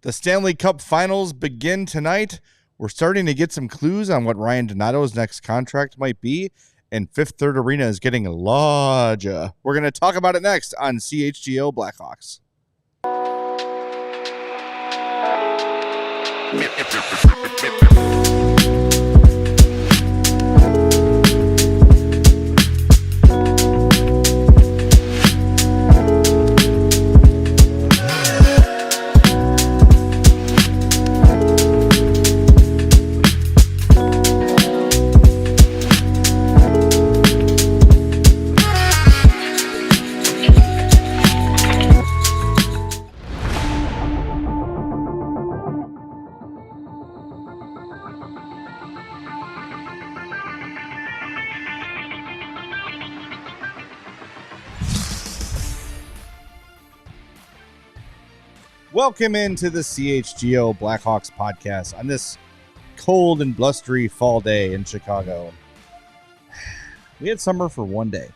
The Stanley Cup Finals begin tonight. We're starting to get some clues on what Ryan Donato's next contract might be, and Fifth Third Arena is getting larger. We're going to talk about it next on CHGO Blackhawks. Welcome into the CHGO Blackhawks Podcast on this cold and blustery fall day in Chicago. We had summer for one day.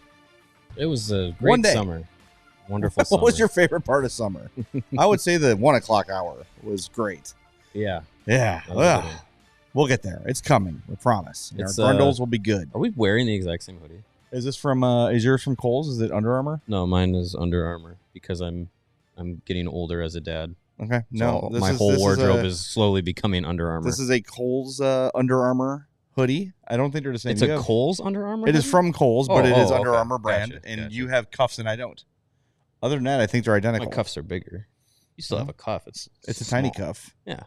It was a great summer. Wonderful summer. What was your favorite part of summer? I would say the 1 o'clock hour was great. Yeah. Well, we'll get there. It's coming. We promise. Our grundles will be good. Are we wearing the exact same hoodie? Is this from? Is yours from Kohl's? Is it Under Armour? No, mine is Under Armour because I'm getting older as a dad. Okay. No, so my whole wardrobe is slowly becoming Under Armour. This is a Kohl's Under Armour hoodie. I don't think they're the same. It's a Kohl's Under Armour? It is from Kohl's, but it is Under Armour brand, Gotcha. and you have cuffs and I don't. Other than that, I think they're identical. My cuffs are bigger. You still have a cuff. It's a tiny cuff. Yeah.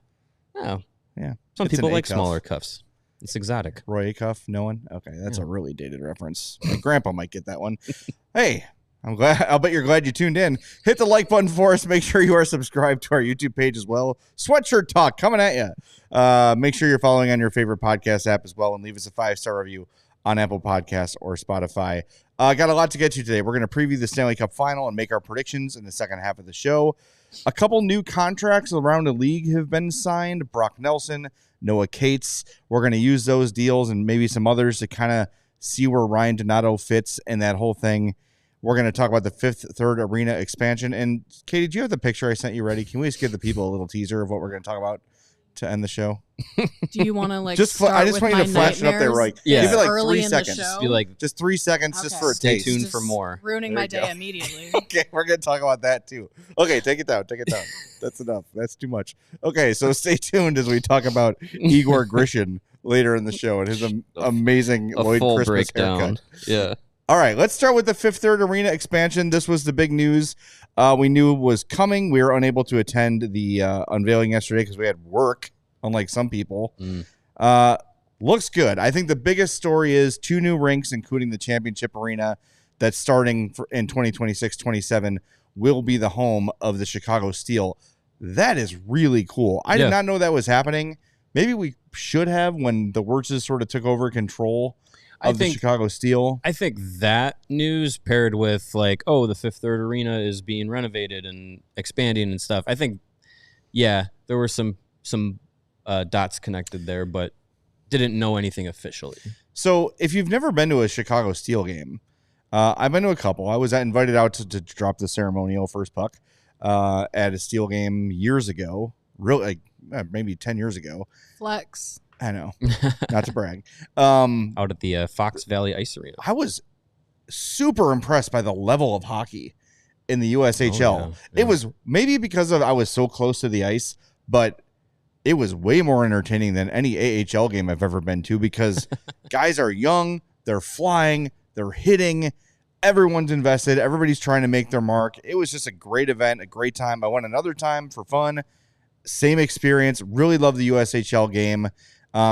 Oh. Yeah. Some people like smaller cuffs. It's exotic. Roy cuff? No one? Okay, that's a really dated reference. My grandpa might get that one. Hey, I'm glad. I'll bet you're glad you tuned in. Hit the like button for us. Make sure you are subscribed to our YouTube page as well. Sweatshirt Talk coming at you. Make sure you're following on your favorite podcast app as well, and leave us a 5-star review on Apple Podcasts or Spotify. Got a lot to get to today. We're going to preview the Stanley Cup Final and make our predictions in the second half of the show. A couple new contracts around the league have been signed. Brock Nelson, Noah Cates. We're going to use those deals and maybe some others to kind of see where Ryan Donato fits in that whole thing. We're going to talk about the Fifth Third Arena expansion. And, Katie, do you have the picture I sent you ready? Can we just give the people a little teaser of what we're going to talk about to end the show? Do you want to, like, I just want you to flash it up there, right? Yeah. Give it like early 3 seconds. Just 3 seconds just for a stay taste. tuned for more. Ruining my day immediately. Okay, we're going to talk about that too. Okay, take it down. That's enough. That's too much. Okay, so stay tuned as we talk about Igor Grishin later in the show and his amazing Lloyd full Christmas breakdown. haircut. Yeah. All right, let's start with the Fifth Third Arena expansion. This was the big news we knew was coming. We were unable to attend the unveiling yesterday because we had work, unlike some people. Looks good. I think the biggest story is 2 new rinks, including the championship arena that's starting in 2026-27 will be the home of the Chicago Steel. That is really cool. I did not know that was happening. Maybe we should have when the Wirtzes sort of took over control of the Chicago Steel. I think that news paired with like, the Fifth Third Arena is being renovated and expanding and stuff. I think, there were some dots connected there, but didn't know anything officially. So if you've never been to a Chicago Steel game, I've been to a couple. I was invited out to drop the ceremonial first puck at a Steel game years ago, really, maybe 10 years ago. Flex. I know, not to brag. Out at the Fox Valley Ice Arena. I was super impressed by the level of hockey in the USHL. It was maybe because I was so close to the ice, but it was way more entertaining than any AHL game I've ever been to because guys are young, they're flying, they're hitting, everyone's invested, everybody's trying to make their mark. It was just a great event, a great time. I went another time for fun. Same experience. Really love the USHL game.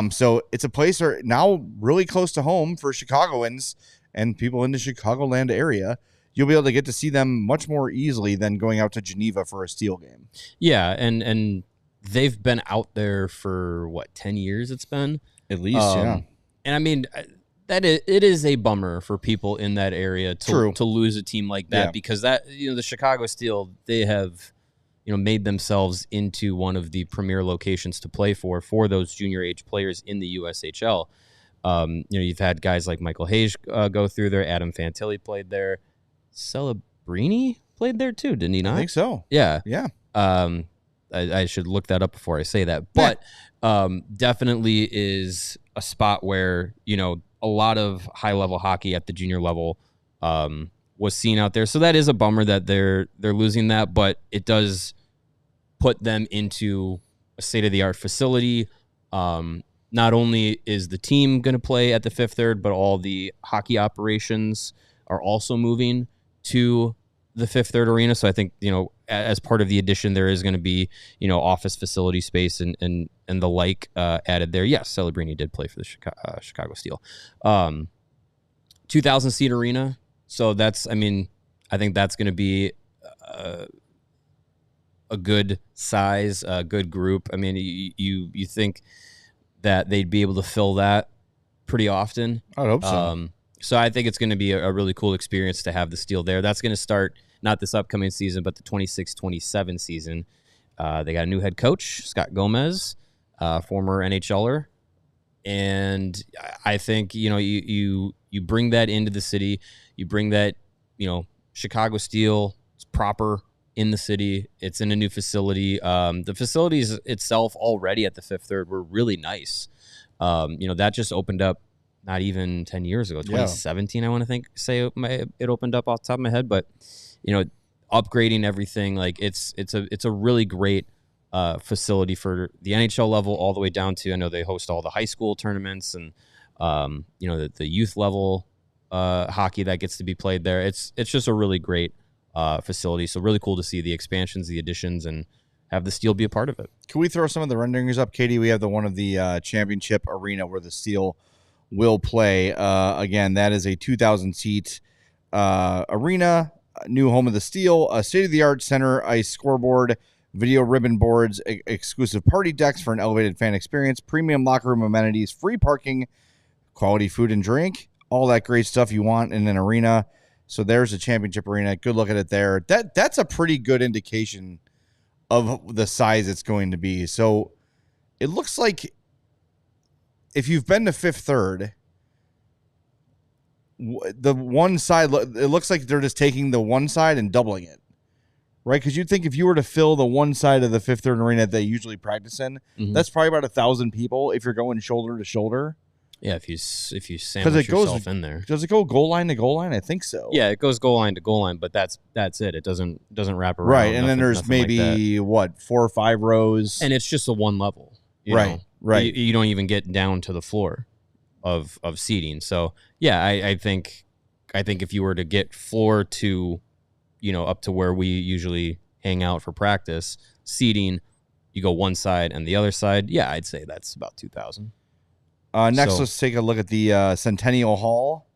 So it's a place where now really close to home for Chicagoans and people in the Chicagoland area. You'll be able to get to see them much more easily than going out to Geneva for a Steel game. Yeah, and they've been out there for 10 years it's been? At least, yeah. And I mean, it is a bummer for people in that area to lose a team like that because the Chicago Steel, they have made themselves into one of the premier locations to play for those junior age players in the USHL. You've had guys like Michael Hayes go through there. Adam Fantilli played there. Celebrini played there too, didn't he not? I think so. Yeah. Yeah. I should look that up before I say that. But definitely is a spot where, a lot of high-level hockey at the junior level was seen out there. So that is a bummer that they're losing that, but it does put them into a state-of-the-art facility. Not only is the team going to play at the Fifth Third, but all the hockey operations are also moving to the Fifth Third Arena. So I think, as part of the addition, there is going to be, office facility space and the like added there. Yes, Celebrini did play for the Chicago Steel. 2,000 seat arena. So I think that's going to be a good size, a good group. I mean, you think that they'd be able to fill that pretty often. I would hope so. So I think it's going to be a really cool experience to have the Steel there. That's going to start not this upcoming season, but the 26-27 season. They got a new head coach, Scott Gomez, former NHLer. And I think, you bring that into the city. You bring that, Chicago Steel is proper in the city. It's in a new facility. The facilities itself already at the Fifth Third were really nice. That just opened up not even 10 years ago, 2017, I want to say it opened up off the top of my head, but upgrading everything, like it's a really great facility for the NHL level all the way down to, I know they host all the high school tournaments and the youth level hockey that gets to be played there. It's just a really great facility. So really cool to see the expansions, the additions, and have the Steel be a part of it. Can we throw some of the renderings up, Katie? We have the one of the championship arena where the Steel will play. Again, that is a 2,000 seat arena, new home of the Steel, a state-of-the-art center ice scoreboard, video ribbon boards, exclusive party decks for an elevated fan experience, premium locker room amenities, free parking, quality food and drink, all that great stuff you want in an arena. So there's a championship arena. Good look at it there. That's a pretty good indication of the size it's going to be. So it looks like if you've been to Fifth Third, the one side, it looks like they're just taking the one side and doubling it, right? Because you'd think if you were to fill the one side of the Fifth Third arena that they usually practice in, that's probably about 1,000 people if you're going shoulder to shoulder. Yeah, if you sandwich yourself in there. Does it go goal line to goal line? I think so. Yeah, it goes goal line to goal line, but that's it. It doesn't wrap around. Right, and then there's maybe, 4 or 5 rows. And it's just a one level. Right. You don't even get down to the floor of seating. So, yeah, I think if you were to get floor to, up to where we usually hang out for practice, seating, you go one side and the other side, yeah, I'd say that's about 2,000. Next, let's take a look at the Centennial Hall.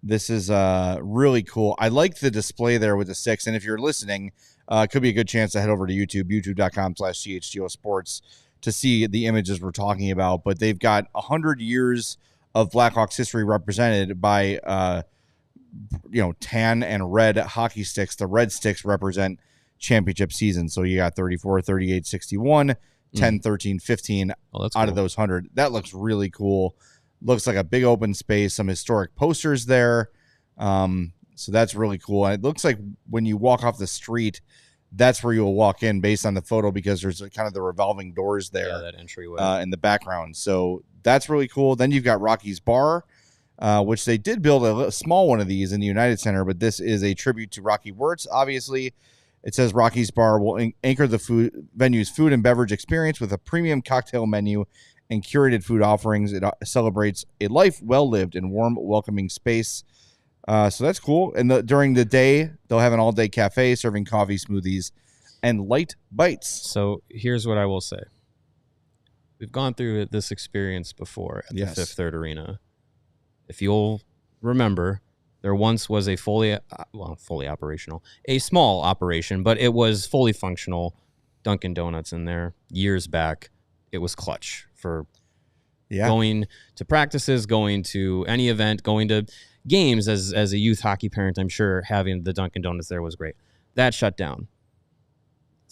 This is really cool. I like the display there with the 6. And if you're listening, it could be a good chance to head over to YouTube, youtube.com/CHGO Sports, to see the images we're talking about. But they've got 100 years of Blackhawks history represented by, tan and red hockey sticks. The red sticks represent championship seasons. So you got 34, 38, 61. 10, 13, 15 out of those 100. That looks really cool. Looks like a big open space, some historic posters there. So that's really cool. And it looks like when you walk off the street, that's where you'll walk in based on the photo, because there's kind of the revolving doors there. Yeah, that entryway. In the background. So that's really cool. Then you've got Rocky's Bar, which they did build a small one of these in the United Center, but this is a tribute to Rocky Wirtz, obviously. It says Rocky's Bar will anchor the venue's food and beverage experience with a premium cocktail menu and curated food offerings. It celebrates a life well lived in warm, welcoming space. So that's cool. And during the day, they'll have an all-day cafe serving coffee, smoothies, and light bites. So here's what I will say. We've gone through this experience before at the Fifth Third Arena. If you'll remember, there once was a fully operational, a small operation, but it was fully functional Dunkin' Donuts in there years back. It was clutch for going to practices, going to any event, going to games. As a youth hockey parent, I'm sure having the Dunkin' Donuts there was great. That shut down.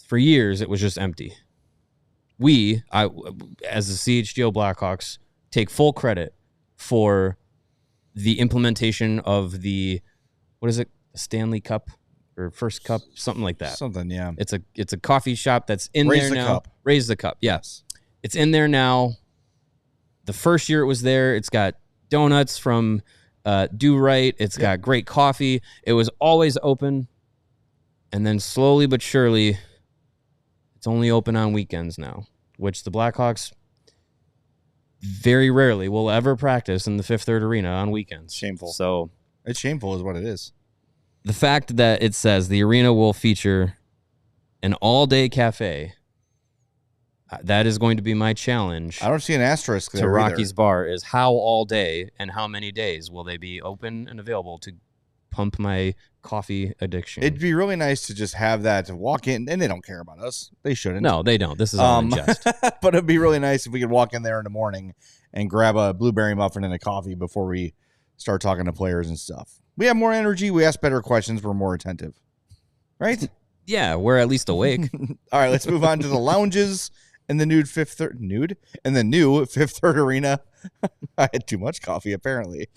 For years, it was just empty. As the CHGO Blackhawks, take full credit for the implementation of the Stanley Cup or First Cup, something like that. Something, yeah. It's a coffee shop that's in Raise there the now. Cup. Raise the Cup, yes. It's in there now. The first year it was there, it's got donuts from Do Right. It's got great coffee. It was always open. And then slowly but surely, it's only open on weekends now, which the Blackhawks very rarely will ever practice in the Fifth Third Arena on weekends. Shameful. So it's shameful is what it is. The fact that it says the arena will feature an all-day cafe, that is going to be my challenge. I don't see an asterisk there to Rocky's either. Bar is how all day and how many days will they be open and available to pump my coffee addiction. It'd be really nice to just have that to walk in, and they don't care about us. They shouldn't. No, they don't. This is all in jest. But it'd be really nice if we could walk in there in the morning and grab a blueberry muffin and a coffee before we start talking to players and stuff. We have more energy. We ask better questions. We're more attentive. Right? Yeah, we're at least awake. All right, let's move on to the lounges in the new Fifth Third Arena. I had too much coffee, apparently.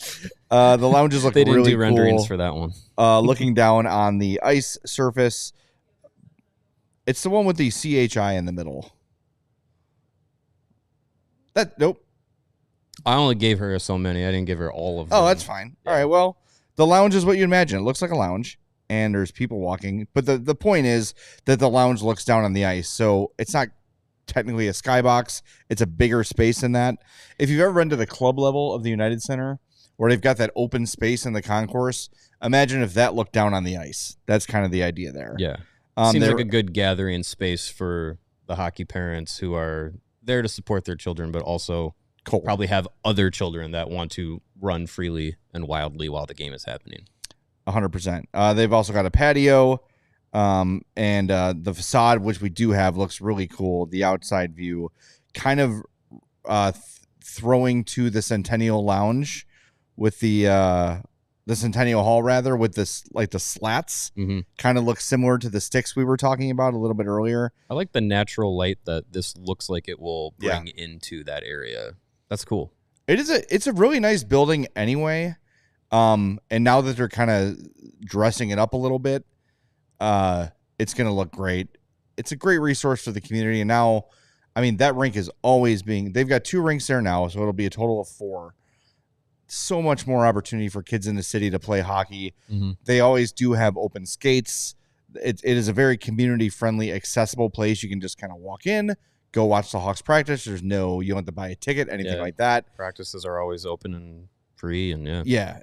The lounges look they didn't really do renderings cool. for that one. Looking down on the ice surface, it's the one with the CHI in the middle. Nope. I only gave her so many. I didn't give her all of them. Oh, that's fine. Yeah. All right, well, the lounge is what you imagine. It looks like a lounge, and there's people walking. But the point is that the lounge looks down on the ice, so it's not technically a skybox. It's a bigger space than that. If you've ever been to the club level of the United Center, where they've got that open space in the concourse, imagine if that looked down on the ice. That's kind of the idea there. Yeah. Seems like a good gathering space for the hockey parents who are there to support their children, but also probably have other children that want to run freely and wildly while the game is happening. 100%. They've also got a patio, and the facade, which we do have, looks really cool. The outside view, kind of throwing to the Centennial Lounge with the Centennial Hall, rather, with this like the slats. Kind of looks similar to the sticks we were talking about a little bit earlier. I like the natural light that this looks like it will bring into that area. That's cool. It's a really nice building anyway. And now that they're kind of dressing it up a little bit, it's going to look great. It's a great resource for the community. And now, I mean, that rink is always they've got 2 rinks there now, so it'll be a total of 4. So much more opportunity for kids in the city to play hockey. They always do have open skates. It is a very community-friendly, accessible place. You can just kind of walk in, go watch the Hawks practice. You don't have to buy a ticket, anything like that. Practices are always open and free, and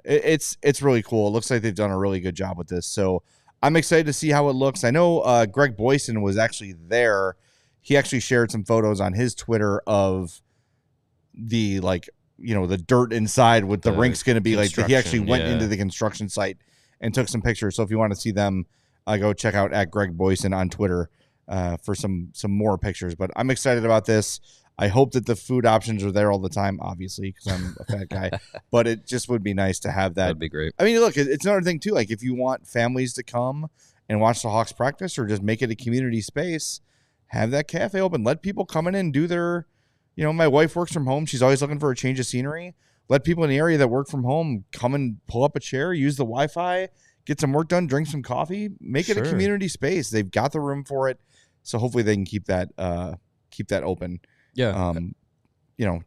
it's really cool. It looks like they've done a really good job with this. So I'm excited to see how it looks. I know Greg Boyson was actually there. He actually shared some photos on his Twitter of the the dirt inside with the rink's going to be like. He actually went into the construction site and took some pictures. So if you want to see them, go check out at Greg Boyson on Twitter for some more pictures. But I'm excited about this. I hope that the food options are there all the time, obviously, because I'm a fat guy. But it just would be nice to have that. That'd be great. I mean, look, it's another thing, too. Like, if you want families to come and watch the Hawks practice or just make it a community space, have that cafe open. Let people come in and do their, my wife works from home. She's always looking for a change of scenery. Let people in the area that work from home come and pull up a chair, use the Wi-Fi, get some work done, drink some coffee, make it a community space. They've got the room for it. So hopefully they can keep that open. Yeah.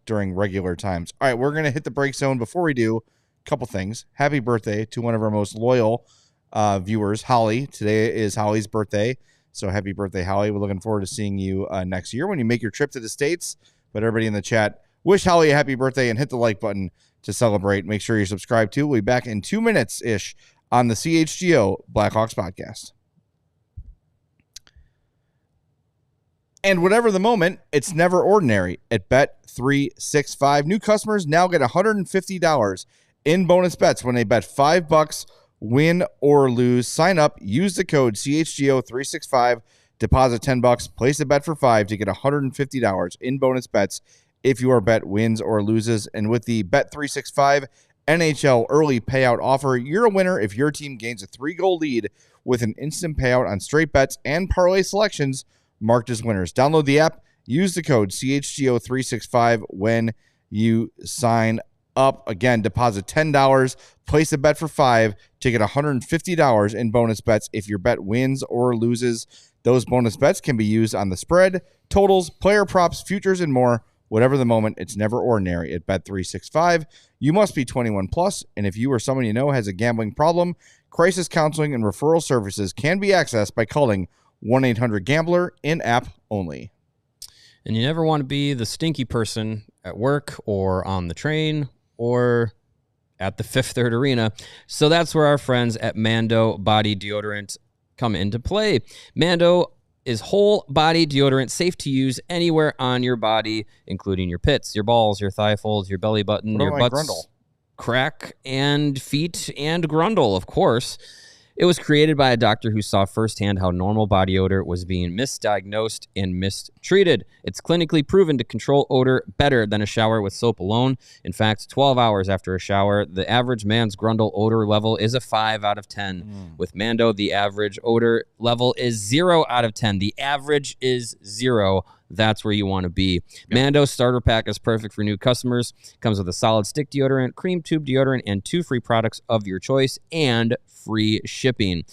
During regular times. All right, we're going to hit the break zone. Before we do, a couple things. Happy birthday to one of our most loyal viewers, Holly. Today is Holly's birthday. So happy birthday, Holly. We're looking forward to seeing you next year when you make your trip to the States. But everybody in the chat, wish Holly a happy birthday and hit the like button to celebrate. Make sure you're subscribed too. We'll be back in 2 minutes-ish on the CHGO Blackhawks Podcast. And whatever the moment, it's never ordinary at Bet365. New customers now get $150 in bonus bets when they bet $5, win or lose. Sign up, use the code CHGO365, deposit $10, place a bet for $5 to get $150 in bonus bets if your bet wins or loses. And with the Bet365 NHL early payout offer, you're a winner if your team gains a 3-goal lead with an instant payout on straight bets and parlay selections marked as winners. Download the app, use the code CHGO365 when you sign up. Again, deposit $10, place a bet for $5 to get $150 in bonus bets if your bet wins or loses. Those bonus bets can be used on the spread, totals, player props, futures, and more. Whatever the moment, it's never ordinary at Bet365. You must be 21 plus, and if you or someone you know has a gambling problem, crisis counseling and referral services can be accessed by calling 1-800-GAMBLER in-app only. And you never want to be the stinky person at work or on the train or at the Fifth Third Arena. So that's where our friends at Mando Body Deodorant come into play. Mando is whole body deodorant, safe to use anywhere on your body, including your pits, your balls, your thigh folds, your belly button, your butts, crack, and feet, and grundle, of course. It was created by a doctor who saw firsthand how normal body odor was being misdiagnosed and mistreated. It's clinically proven to control odor better than a shower with soap alone. In fact, 12 hours after a shower, the average man's grundle odor level is a 5 out of 10. With Mando, the average odor level is 0 out of 10. The average is 0. That's where you want to be. Yep. Mando starter pack is perfect for new customers. Comes with a solid stick deodorant, cream tube deodorant, and 2 free products of your choice, and free shipping.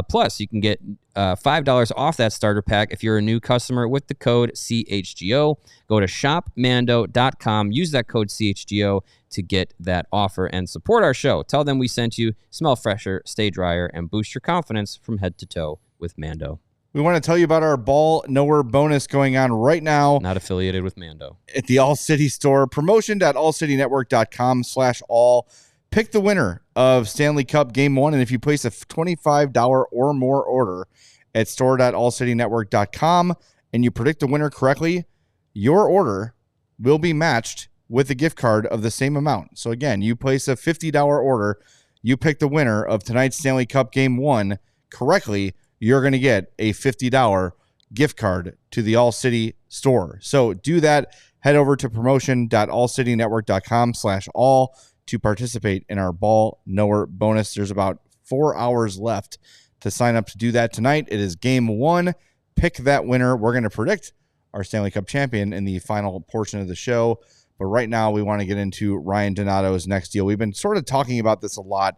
Plus, you can get $5 off that starter pack if you're a new customer with the code CHGO. Go to shopmando.com. Use that code CHGO to get that offer and support our show. Tell them we sent you. Smell fresher, stay drier, and boost your confidence from head to toe with Mando. We want to tell you about our Ball Nowhere bonus going on right now. Not affiliated with Mando. At the All-City store. Promotion.allcitynetwork.com/all. Pick the winner of Stanley Cup Game 1, and if you place a $25 or more order at store.allcitynetwork.com and you predict the winner correctly, your order will be matched with a gift card of the same amount. So again, you place a $50 order, you pick the winner of tonight's Stanley Cup Game 1 correctly, you're going to get a $50 gift card to the All-City store. So do that. Head over to promotion.allcitynetwork.com/all to participate in our Ball Knower bonus. There's about 4 hours left to sign up to do that tonight. It is Game 1. Pick that winner. We're going to predict our Stanley Cup champion in the final portion of the show. But right now, we want to get into Ryan Donato's next deal. We've been sort of talking about this a lot.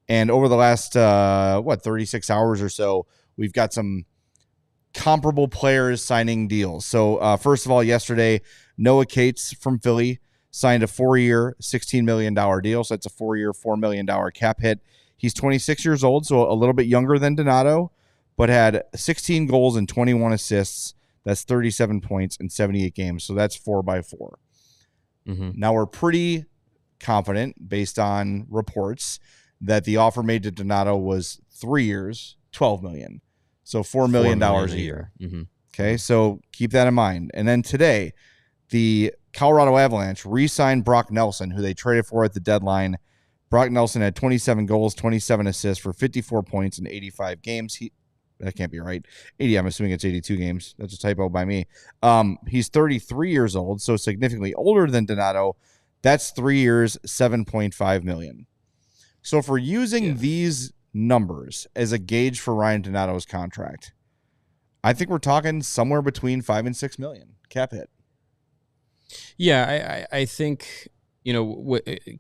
And over the last, 36 hours or so, we've got some comparable players signing deals. So, first of all, yesterday, Noah Cates from Philly signed a 4-year, $16 million deal. So that's a 4-year, $4 million cap hit. He's 26 years old, so a little bit younger than Donato, but had 16 goals and 21 assists. That's 37 points in 78 games. So that's 4x4. Mm-hmm. Now we're pretty confident, based on reports, that the offer made to Donato was 3 years, $12 million. So $4 million a year. Mm-hmm. Okay, so keep that in mind. And then today, the Colorado Avalanche re-signed Brock Nelson, who they traded for at the deadline. Brock Nelson had 27 goals, 27 assists for 54 points in 85 games. That can't be right. 80, I'm assuming it's 82 games. That's a typo by me. He's 33 years old, so significantly older than Donato. That's 3 years, $7.5 million. So if we're using these numbers as a gauge for Ryan Donato's contract, I think we're talking somewhere between $5 and $6 million cap hit. Yeah, I think,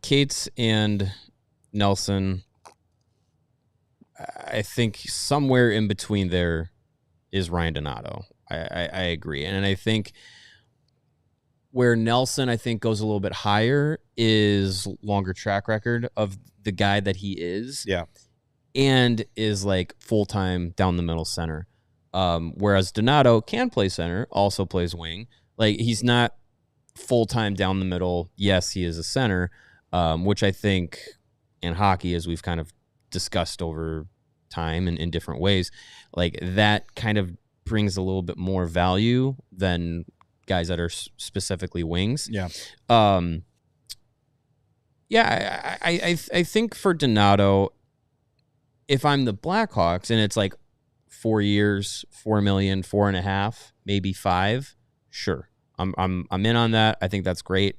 Cates and Nelson, I think somewhere in between there is Ryan Donato. I agree. And I think where Nelson, I think, goes a little bit higher is longer track record of the guy that he is. Yeah. And is like full-time down the middle center. Whereas Donato can play center, also plays wing. Like, he's not full-time down the middle. Yes, he is a center, which I think in hockey, as we've kind of discussed over time and in different ways, like that kind of brings a little bit more value than guys that are specifically wings. Yeah. I think for Donato, if I'm the Blackhawks and it's like 4 years, $4 million, 4.5, maybe 5, sure. I'm in on that. I think that's great.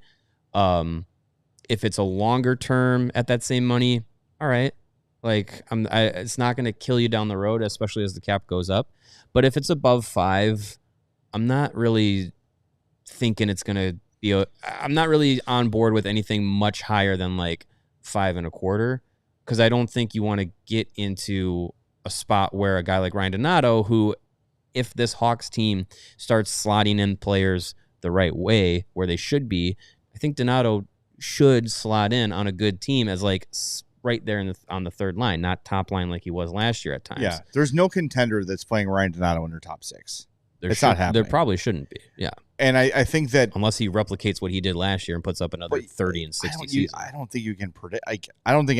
If it's a longer term at that same money, all right. Like, it's not going to kill you down the road, especially as the cap goes up. But if it's above 5, I'm not really thinking it's going to I'm not really on board with anything much higher than like 5.25, because I don't think you want to get into a spot where a guy like Ryan Donato, who, if this Hawks team starts slotting in players the right way where they should be, I think Donato should slot in on a good team as like right there on the third line, not top line like he was last year at times. Yeah, there's no contender that's playing Ryan Donato in their top 6. It's not happening. There probably shouldn't be. Yeah. And I think that unless he replicates what he did last year and puts up another 30 and 60 season. I don't think you can predict. I don't think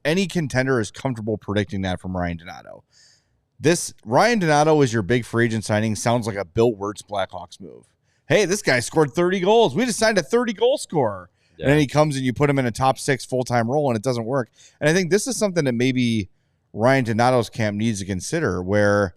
any contender is comfortable predicting that from Ryan Donato. This Ryan Donato is your big free agent signing. Sounds like a Bill Wirtz Blackhawks move. Hey, this guy scored 30 goals. We just signed a 30-goal scorer. Yeah. And then he comes and you put him in a top 6 full-time role and it doesn't work. And I think this is something that maybe Ryan Donato's camp needs to consider where,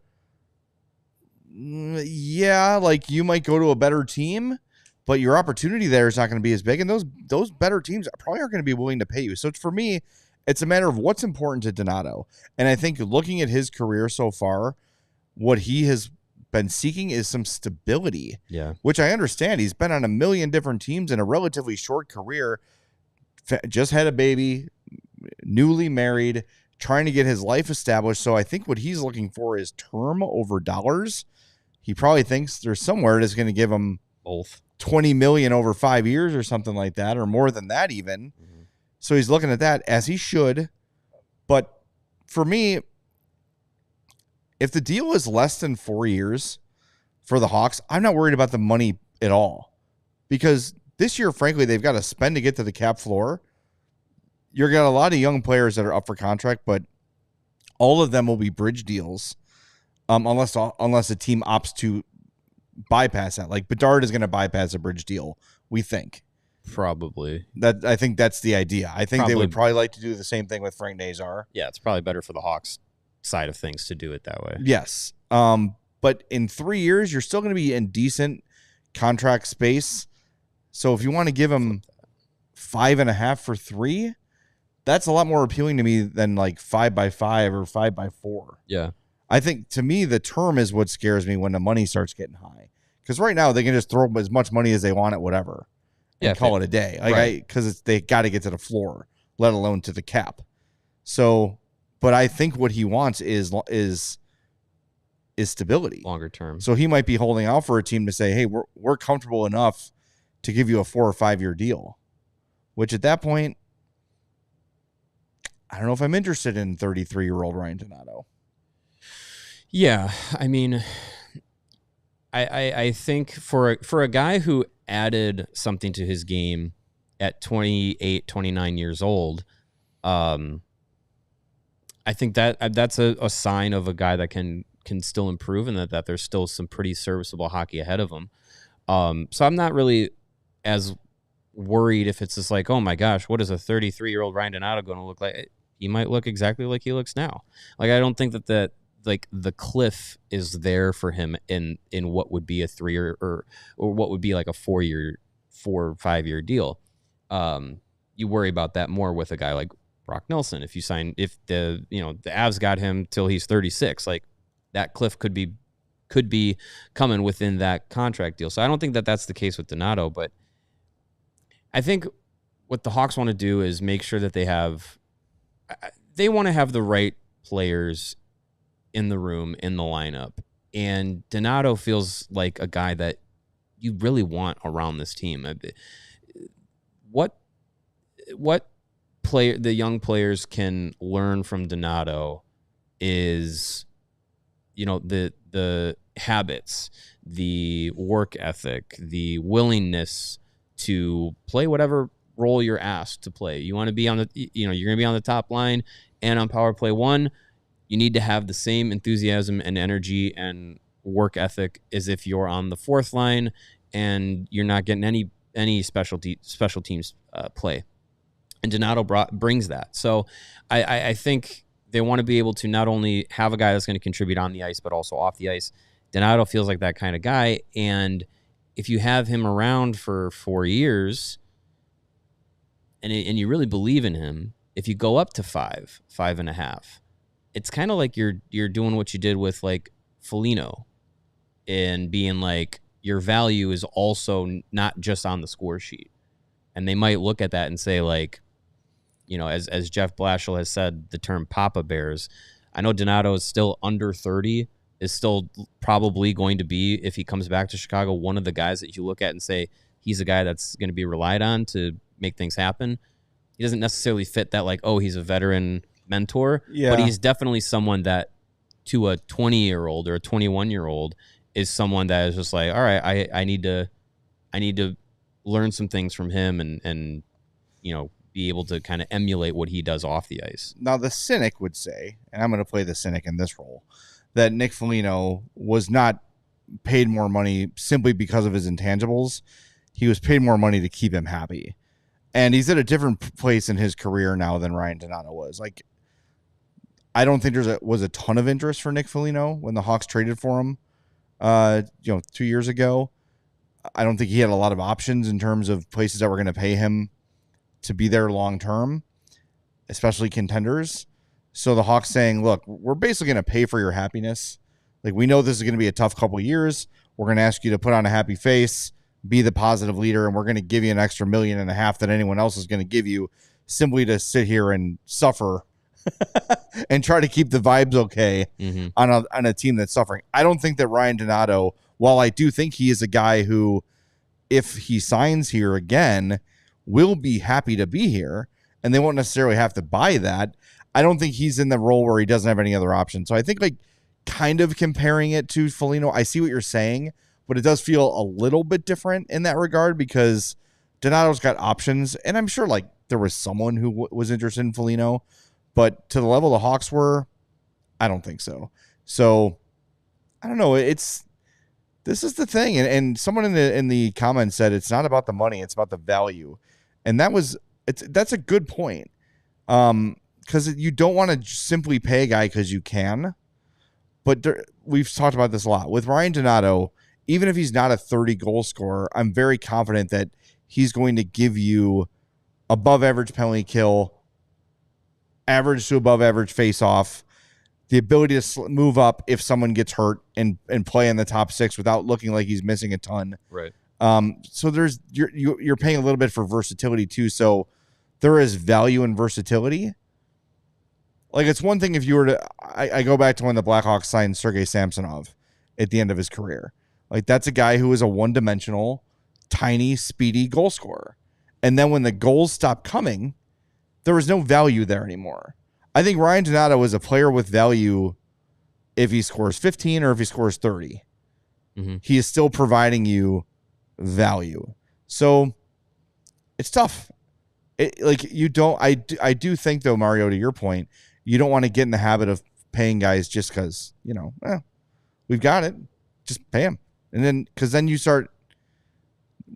yeah, like you might go to a better team, but your opportunity there is not going to be as big. And those better teams probably aren't going to be willing to pay you. So for me, it's a matter of what's important to Donato. And I think looking at his career so far, what he has been seeking is some stability. Yeah. Which I understand. He's been on a million different teams in a relatively short career, just had a baby, newly married, trying to get his life established. So I think what he's looking for is term over dollars. He probably thinks there's somewhere that's going to give him both $20 million over 5 years or something like that, or more than that even. Mm-hmm. So he's looking at that, as he should. But for me, if the deal is less than 4 years for the Hawks, I'm not worried about the money at all. Because this year, frankly, they've got to spend to get to the cap floor. You've got a lot of young players that are up for contract, but all of them will be bridge deals unless a team opts to bypass that. Like Bedard is going to bypass a bridge deal, we think. Probably. I think that's the idea. I think they would probably like to do the same thing with Frank Nazar. Yeah, it's probably better for the Hawks side of things to do it that way. Yes. But in 3 years, you're still going to be in decent contract space. So if you want to give him 5.5 for 3, that's a lot more appealing to me than like 5x5 or 5x4. Yeah. I think to me, the term is what scares me when the money starts getting high. Because right now they can just throw as much money as they want at whatever and call it a day. Like because they got to get to the floor, let alone to the cap. So, but I think what he wants is stability, longer term. So he might be holding out for a team to say, "Hey, we're comfortable enough to give you a 4 or 5 year deal," which at that point, I don't know if I'm interested in 33-year-old Ryan Donato. Yeah, I mean, I think for a guy who added something to his game at 28, 29 years old, I think that's a sign of a guy that can still improve and that there's still some pretty serviceable hockey ahead of him. So I'm not really as worried if it's just like, oh my gosh, what is a 33-year-old Ryan Donato going to look like? He might look exactly like he looks now. Like, I don't think that like the cliff is there for him in what would be a 3 or what would be like a 4 or 5 year deal. You worry about that more with a guy like Brock Nelson. If the Avs got him till he's 36, like that cliff could be coming within that contract deal. So I don't think that that's the case with Donato, but I think what the Hawks want to do is make sure that they want to have the right players in the room, in the lineup. And Donato feels like a guy that you really want around this team. What the young players can learn from Donato is, the habits, the work ethic, the willingness to play whatever role you're asked to play. You want to be on you're going to be on the top line and on power play 1. You need to have the same enthusiasm and energy and work ethic as if you're on the 4th line and you're not getting any special teams play. And Donato brings that. So I think they want to be able to not only have a guy that's going to contribute on the ice, but also off the ice. Donato feels like that kind of guy. And if you have him around for 4 years and you really believe in him, if you go up to 5.5, it's kind of like you're doing what you did with like Foligno and being like, your value is also not just on the score sheet. And they might look at that and say, like, as Jeff Blashill has said, the term Papa Bears. I know Donato is still under 30, is still probably going to be, if he comes back to Chicago, one of the guys that you look at and say he's a guy that's going to be relied on to make things happen. He doesn't necessarily fit that, like, oh, he's a veteran mentor, but he's definitely someone that to a 20-year-old or a 21-year-old is someone that is just like, all right, I need to learn some things from him and be able to kind of emulate what he does off the ice. Now, the cynic would say, and I'm going to play the cynic in this role, that Nick Foligno was not paid more money simply because of his intangibles. He was paid more money to keep him happy. And he's at a different place in his career now than Ryan Donato was. Like, I don't think was a ton of interest for Nick Foligno when the Hawks traded for him, 2 years ago. I don't think he had a lot of options in terms of places that were going to pay him to be there long term, especially contenders. So the Hawks saying, look, we're basically going to pay for your happiness. Like, we know this is going to be a tough couple of years. We're going to ask you to put on a happy face, be the positive leader, and we're going to give you an extra $1.5 million that anyone else is going to give you simply to sit here and suffer and try to keep the vibes okay on a team that's suffering. I don't think that Ryan Donato, while I do think he is a guy who, if he signs here again, will be happy to be here, and they won't necessarily have to buy that. I don't think he's in the role where he doesn't have any other option. So I think, like, kind of comparing it to Foligno, I see what you're saying, but it does feel a little bit different in that regard because Donato's got options, and I'm sure, like, there was someone who was interested in Foligno, but to the level the Hawks were, I don't think so. So I don't know. This is the thing, and someone in the comments said it's not about the money, it's about the value. And that's a good point, because you don't want to simply pay a guy because you can. But we've talked about this a lot. With Ryan Donato, even if he's not a 30-goal scorer, I'm very confident that he's going to give you above-average penalty kill, average to above-average face-off, the ability to move up if someone gets hurt and play in the top six without looking like he's missing a ton. Right. So you're paying a little bit for versatility too. So there is value in versatility. Like, it's one thing if you were to, I go back to when the Blackhawks signed Sergei Samsonov at the end of his career. Like, that's a guy who was a one-dimensional, tiny, speedy goal scorer. And then when the goals stopped coming, there was no value there anymore. I think Ryan Donato is a player with value if he scores 15 or if he scores 30. He is still providing you value. So it's tough. I do think, though, Mario, to your point, you don't want to get in the habit of paying guys just because, we've got it. Just pay them. And then, because then you start,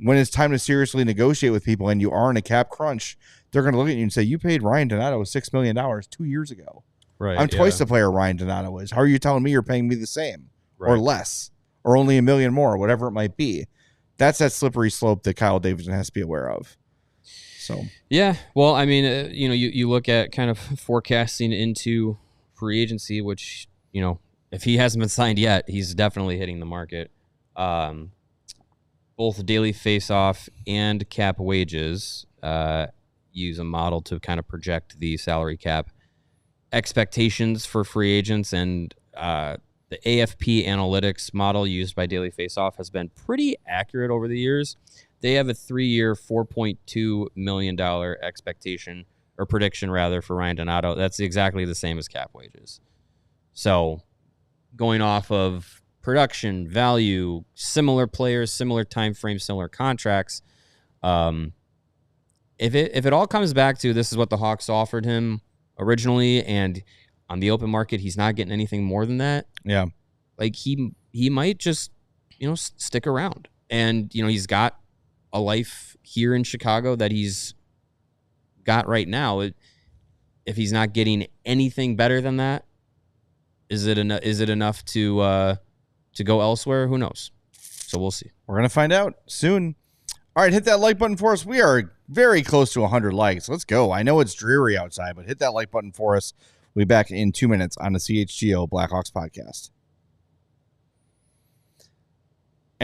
when it's time to seriously negotiate with people and you are in a cap crunch, they're going to look at you and say, you paid Ryan Donato $6 million 2 years ago. Right. I'm twice the player Ryan Donato is. How are you telling me you're paying me the same or less or only $1 million more, whatever it might be? That's that slippery slope that Kyle Davidson has to be aware of. So, yeah, well, I mean, you look at kind of forecasting into free agency, which, if he hasn't been signed yet, he's definitely hitting the market. Both daily face-off and cap wages use a model to kind of project the salary cap expectations for free agents, and the AFP analytics model used by Daily Faceoff has been pretty accurate over the years. They have a 3-year, $4.2 million expectation or prediction rather for Ryan Donato. That's exactly the same as cap wages. So going off of production, value, similar players, similar time frames, similar contracts. If it all comes back to this is what the Hawks offered him originally, and on the open market he's not getting anything more than that. Yeah, like he might just stick around, and he's got a life here in Chicago that he's got right now. If he's not getting anything better than that, is it enough to go elsewhere? Who knows? So we'll see. We're gonna find out soon. All right, hit that like button for us. We are very close to 100 likes. Let's go. I know it's dreary outside, but hit that like button for us. We'll be back in 2 minutes on the CHGO Blackhawks Podcast.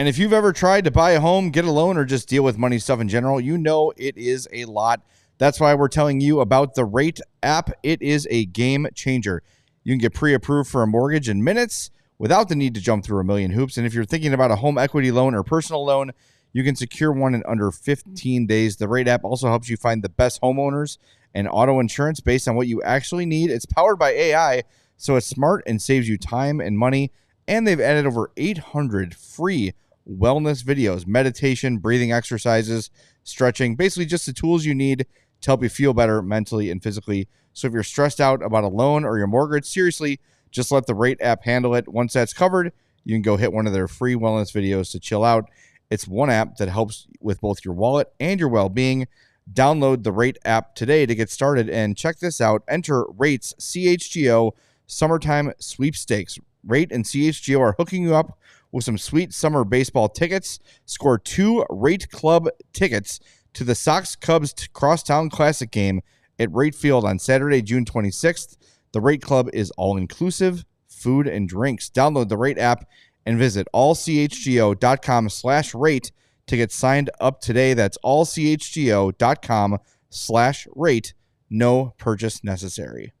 And if you've ever tried to buy a home, get a loan, or just deal with money stuff in general, you know it is a lot. That's why we're telling you about the Rate app. It is a game changer. You can get pre-approved for a mortgage in minutes without the need to jump through a million hoops. And if you're thinking about a home equity loan or personal loan, you can secure one in under 15 days. The Rate app also helps you find the best homeowners and auto insurance based on what you actually need. It's powered by AI, so it's smart and saves you time and money. And they've added over 800 free wellness videos, meditation, breathing exercises, stretching, basically just the tools you need to help you feel better mentally and physically. So if you're stressed out about a loan or your mortgage, seriously, just let the Rate app handle it. Once that's covered, you can go hit one of their free wellness videos to chill out. It's one app that helps with both your wallet and your well-being. Download the Rate app today to get started. And check this out. Enter Rate's CHGO Summertime Sweepstakes. Rate and CHGO are hooking you up with some sweet summer baseball tickets. Score 2 Rate Club tickets to the Sox Cubs Crosstown Classic game at Rate Field on Saturday, June 26th. The Rate Club is all-inclusive, food and drinks. Download the Rate app and visit allchgo.com/rate to get signed up today. That's allchgo.com/rate. No purchase necessary.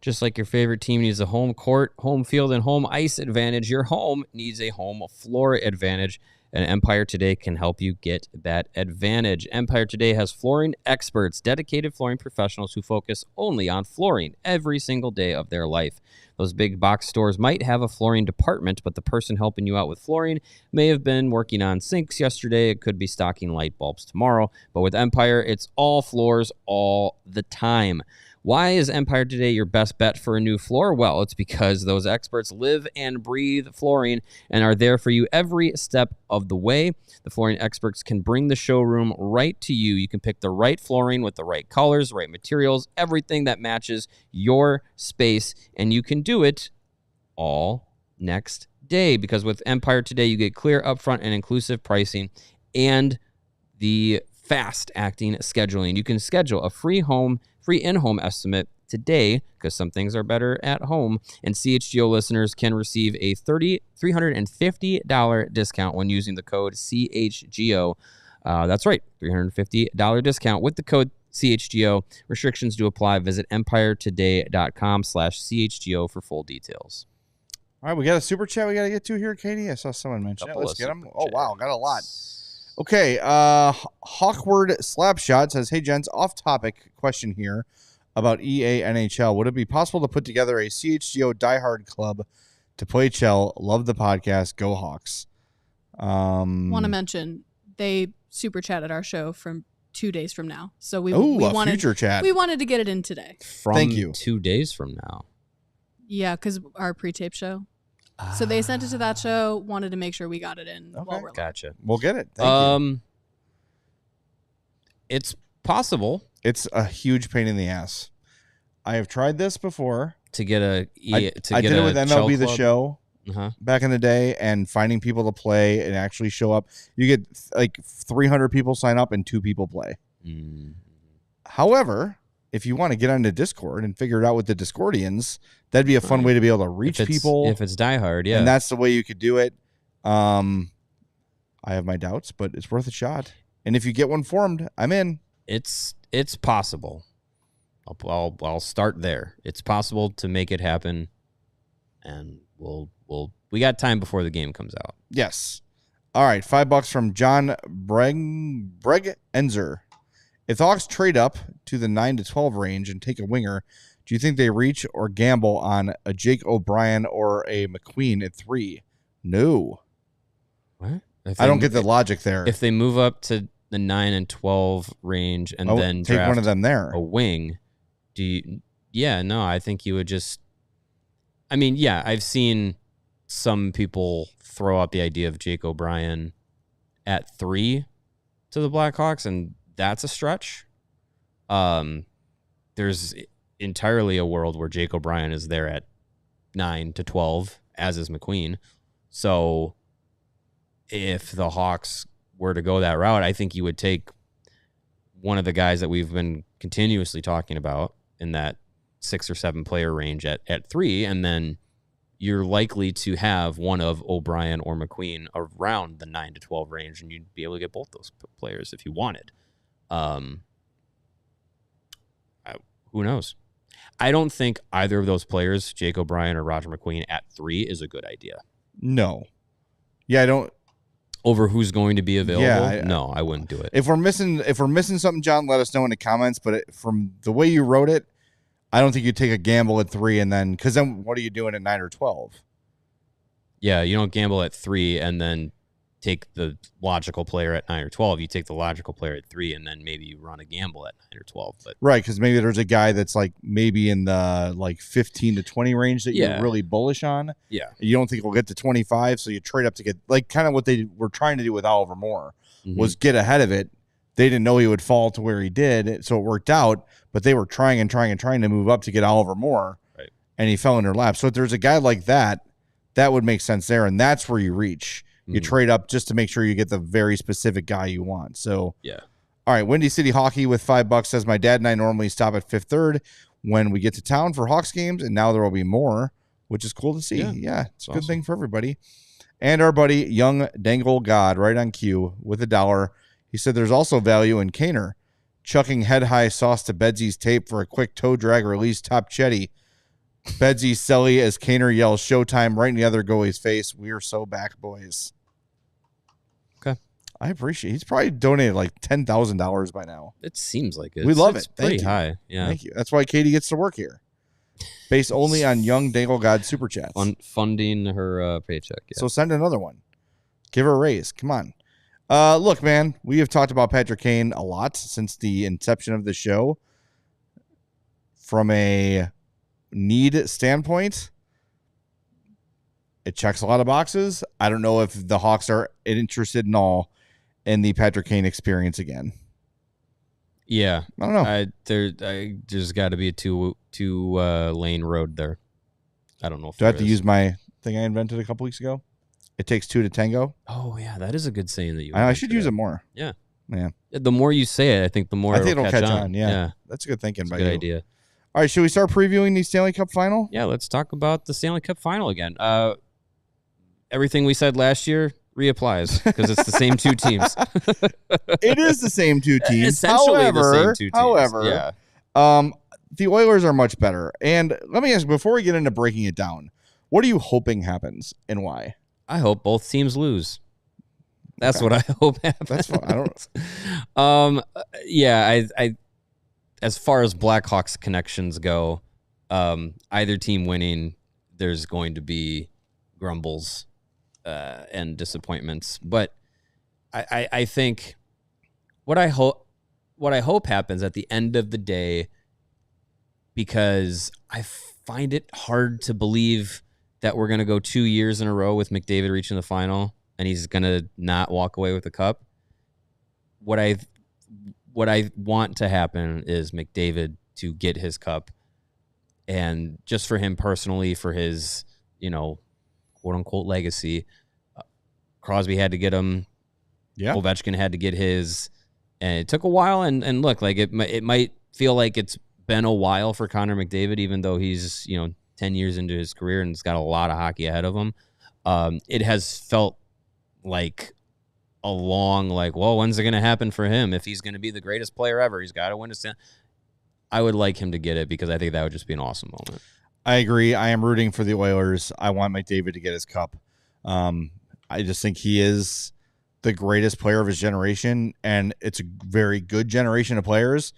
Just like your favorite team needs a home court, home field, and home ice advantage, your home needs a home floor advantage, and Empire Today can help you get that advantage. Empire Today has flooring experts, dedicated flooring professionals who focus only on flooring every single day of their life. Those big box stores might have a flooring department, but the person helping you out with flooring may have been working on sinks yesterday. It could be stocking light bulbs tomorrow. But with Empire, it's all floors all the time. Why is Empire Today your best bet for a new floor? Well, it's because those experts live and breathe flooring and are there for you every step of the way. The flooring experts can bring the showroom right to you. You can pick the right flooring with the right colors, right materials, everything that matches your space, and you can do it all next day, because with Empire Today, you get clear, upfront, and inclusive pricing and the fast-acting scheduling. You can schedule a free in-home estimate today, because some things are better at home, and CHGO listeners can receive a $350 discount when using the code CHGO. That's right, $350 discount with the code CHGO. Restrictions do apply. Visit empiretoday.com/CHGO for full details. All right, we got a super chat we got to get to here, Katie. I saw someone mention it. Let's get them. Oh, wow, got a lot. Okay, Hawkward Slapshot says, hey, gents, off-topic question here about EA NHL. Would it be possible to put together a CHGO diehard club to play Chell? Love the podcast. Go Hawks. Want to mention, they super chatted our show from 2 days from now. So we wanted future chat. We wanted to get it in today. Thank you. 2 days from now. Yeah, because our pre-tape show. So they sent it to that show, wanted to make sure we got it in while we're Gotcha. We'll get it. Thank you. It's possible. It's a huge pain in the ass. I have tried this before. To get a I did it with MLB The Show Uh-huh. back in the day, and finding people to play and actually show up. You get like 300 people sign up and 2 people play. Mm. However, if you want to get onto Discord and figure it out with the Discordians, that'd be a fun way to be able to reach people. If it's diehard, yeah. And that's the way you could do it. I have my doubts, but it's worth a shot. And if you get one formed, I'm in. It's possible. I'll start there. It's possible to make it happen, and we got time before the game comes out. Yes. All right, $5 from John Breggenzer. If the Hawks trade up to the 9 to 12 range and take a winger, do you think they reach or gamble on a Jake O'Brien or a McQueen at 3? No. What? I don't get the logic there. If they move up to the 9 and 12 range and then take draft one of them there, a wing, I think you would just. I mean, yeah, I've seen some people throw out the idea of Jake O'Brien at 3 to the Blackhawks, and that's a stretch. There's entirely a world where Jake O'Brien is there at 9 to 12, as is McQueen. So if the Hawks were to go that route, I think you would take one of the guys that we've been continuously talking about in that 6 or 7 player range at 3, and then you're likely to have one of O'Brien or McQueen around the 9 to 12 range, and you'd be able to get both those players if you wanted. Who knows? I don't think either of those players, Jake O'Brien or Roger McQueen, at 3 is a good idea. No. Yeah, I don't. Over who's going to be available? Yeah, no, I wouldn't do it. If we're missing something, John, let us know in the comments. But from the way you wrote it, I don't think you'd take a gamble at 3 and then, because then what are you doing at 9 or 12? Yeah, you don't gamble at 3 and then take the logical player at 9 or 12. You take the logical player at 3 and then maybe you run a gamble at 9 or 12. But right, because maybe there's a guy that's like maybe in the like 15 to 20 range that you're really bullish on. Yeah. You don't think we'll get to 25, so you trade up to get, like, kind of what they were trying to do with Oliver Moore was get ahead of it. They didn't know he would fall to where he did, so it worked out, but they were trying to move up to get Oliver Moore, right? And he fell in their lap. So if there's a guy like that, that would make sense there, and that's where you reach. You trade up just to make sure you get the very specific guy you want. So, yeah. All right, Windy City Hockey with $5 says, my dad and I normally stop at Fifth Third when we get to town for Hawks games, and now there will be more, which is cool to see. Yeah, it's a good thing for everybody. And our buddy, Young Dangle God, right on cue with $1. He said there's also value in Kaner chucking head-high sauce to Bedsy's tape for a quick toe drag release top Chetty. Bedsy Selly as Kaner yells showtime right in the other goalie's face. We are so back, boys. Okay. I appreciate it. He's probably donated like $10,000 by now. It seems like it. We love it's it. Pretty high. Yeah. Thank you. That's why Katie gets to work here. Based only on Young Dangle God Superchats. Funding her paycheck. Yeah. So send another one. Give her a raise. Come on. Look, man, we have talked about Patrick Kane a lot since the inception of the show. From a need standpoint, it checks a lot of boxes. I don't know if the Hawks are interested in all in the Patrick Kane experience again. Yeah, I don't know. There's got to be a two lane road there. I don't know. Do I have to use my thing I invented a couple weeks ago? It takes two to tango. Oh yeah, that is a good saying that you. I should use it more. Yeah. Yeah. The more you say it, I think the more it'll catch on. Yeah. That's a good thinking. That's a good idea. All right, should we start previewing the Stanley Cup Final? Yeah, let's talk about the Stanley Cup Final again. Everything we said last year reapplies because it's the same two teams. It is the same two teams. Essentially the same two teams. However, yeah. The Oilers are much better. And let me ask, before we get into breaking it down, what are you hoping happens and why? I hope both teams lose. That's what I hope happens. That's fine. I don't. I as far as Blackhawks connections go, either team winning, there's going to be grumbles and disappointments. But I think what I hope happens at the end of the day, because I find it hard to believe that we're going to go 2 years in a row with McDavid reaching the final and he's going to not walk away with the cup. What I want to happen is McDavid to get his cup, and just for him personally, for his, quote unquote legacy. Crosby had to get him. Yeah. Ovechkin had to get his, and it took a while. And look, like it might feel like it's been a while for Connor McDavid, even though he's 10 years into his career and he's got a lot of hockey ahead of him. It has felt like a long, when's it going to happen for him? If he's going to be the greatest player ever, he's got to win a Stanley. I would like him to get it because I think that would just be an awesome moment. I agree. I am rooting for the Oilers. I want McDavid to get his cup. I just think he is the greatest player of his generation, and it's a very good generation of players,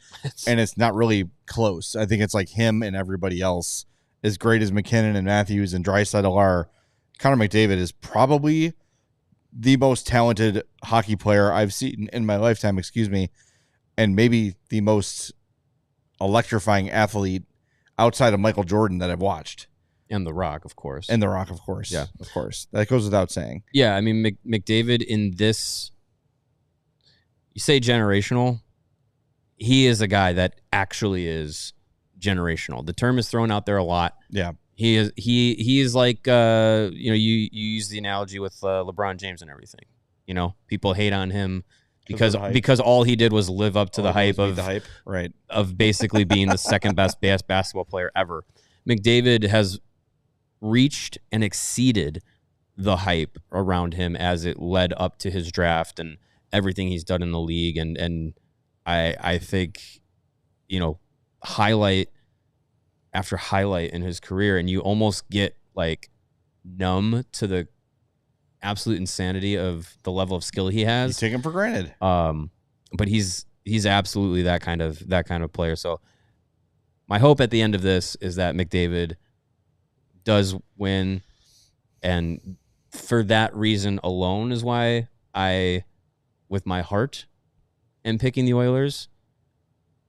and it's not really close. I think it's like him and everybody else. As great as McKinnon and Matthews and Draisaitl are, Connor McDavid is probably the most talented hockey player I've seen in my lifetime, and maybe the most electrifying athlete outside of Michael Jordan that I've watched. And The Rock, of course. Yeah, of course. That goes without saying. Yeah, I mean, McDavid in this, you say generational, he is a guy that actually is generational. The term is thrown out there a lot. Yeah. He is like, you use the analogy with LeBron James and everything. People hate on him because all he did was live up to the hype of basically being the second best basketball player ever. McDavid has reached and exceeded the hype around him as it led up to his draft and everything he's done in the league. And I think, highlight after highlight in his career, and you almost get like numb to the absolute insanity of the level of skill he has. You take him for granted. But he's absolutely that kind of player. So my hope at the end of this is that McDavid does win, and for that reason alone is why I, with my heart, am picking the Oilers.